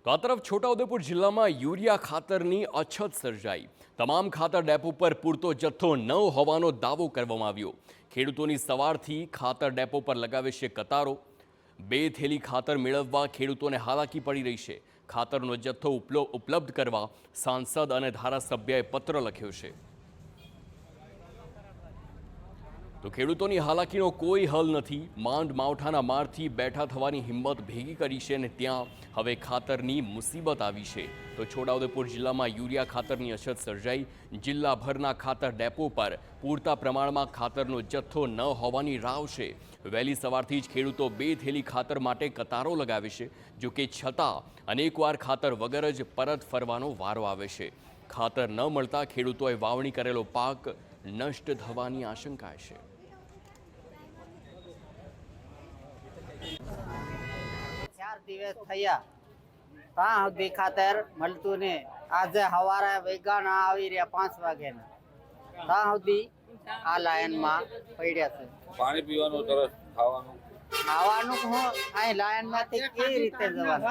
તો આ તરફ છોટાઉદેપુર જિલ્લામાં યુરિયા ખાતરની અછત સર્જાઈ। તમામ ખાતર ડેપો પર પૂરતો જથ્થો ન હોવાનો દાવો કરવામાં આવ્યો। ખેડૂતોની સવારથી ખાતર ડેપો પર લગાવે છે કતારો। 2 થેલી ખાતર મેળવવા ખેડૂતોને હાલાકી પડી રહી છે। ખાતરનો જથ્થો ઉપલબ્ધ કરવા સાંસદ અને ધારાસભ્યએ પત્ર લખ્યો છે। તો ખેડૂતોની હાલાકીનો કોઈ હલ નથી। માંડ માવઠાના મારથી બેઠા થવાની હિંમત ભેગી કરી છે અને ત્યાં હવે ખાતરની મુસીબત આવી છે। તો છોટાઉદેપુર જિલ્લામાં યુરિયા ખાતરની અછત સર્જાઈ। જિલ્લાભરના ખાતર ડેપો પર પૂરતા પ્રમાણમાં ખાતરનો જથ્થો ન હોવાની રાવ છે। વહેલી સવારથી જ ખેડૂતો 2 થેલી ખાતર માટે કતારો લગાવે છે। જો કે છતાં અનેકવાર ખાતર વગર જ પરત ફરવાનો વારો આવે છે। ખાતર ન મળતા ખેડૂતોએ વાવણી કરેલો પાક નષ્ટ થવાની આશંકા છે। 4 દિવસ થયા ત્યાં સુધી ખાતર મળતું ને। આજે સવારે વૈગાના આવી રહ્યા 5 વાગ્યાના ત્યાં સુધી આ લાઈનમાં પડ્યા છે। પાણી પીવાનું તરસ ખાવાનું હું અહીં લાઈનમાંથી કેવી રીતે જવાનું?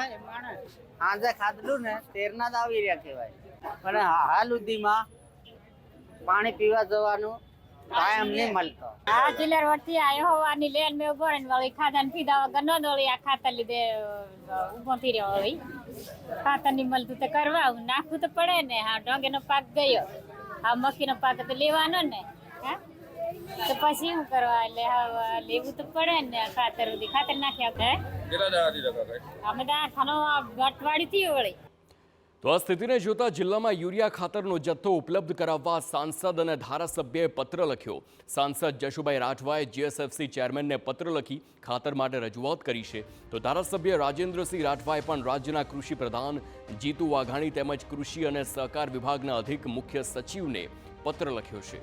આજે ખાધલું ને તેરના જ આવી રહ્યા કહેવાય, પણ હાલ સુધીમાં પાણી પીવા જવાનું टाइम नहीं मिलता। हाँ चिल्लर वर्ती आए हो वानी लेन में उभरण वाली खादन पीदा वगर न दोली आ खातर लीधे उभो थी रह्यो होई। खातर नहीं मिलतुं तो करवा नाखવું तो पड़े ने। हाँ डोंगे नो पाक गयो, हाँ मक्की नो पाक तो लेवानो ने। हाँ तो પછી શું કરવા? એટલે લેવું તો પડે ને। ખાતર નાખ્યા આપણે કેટલા દાડાથી લગા ગઈ? અમે તો ખાનો ગટવાડી થી વળી। તો આ સ્થિતિને જોતા જિલ્લામાં યુરિયા ખાતરનો જથ્થો ઉપલબ્ધ કરાવવા સાંસદ અને ધારાસભ્યએ પત્ર લખ્યો। સાંસદ જશુભાઈ રાઠવાએ જીએસએફસી ચેરમેનને પત્ર લખી ખાતર માટે રજૂઆત કરી છે। તો ધારાસભ્ય રાજેન્દ્રસિંહ રાઠવાએ પણ રાજ્યના કૃષિ પ્રધાન જીતુ વાઘાણી તેમજ કૃષિ અને સહકાર વિભાગના અધિક મુખ્ય સચિવને પત્ર લખ્યો છે।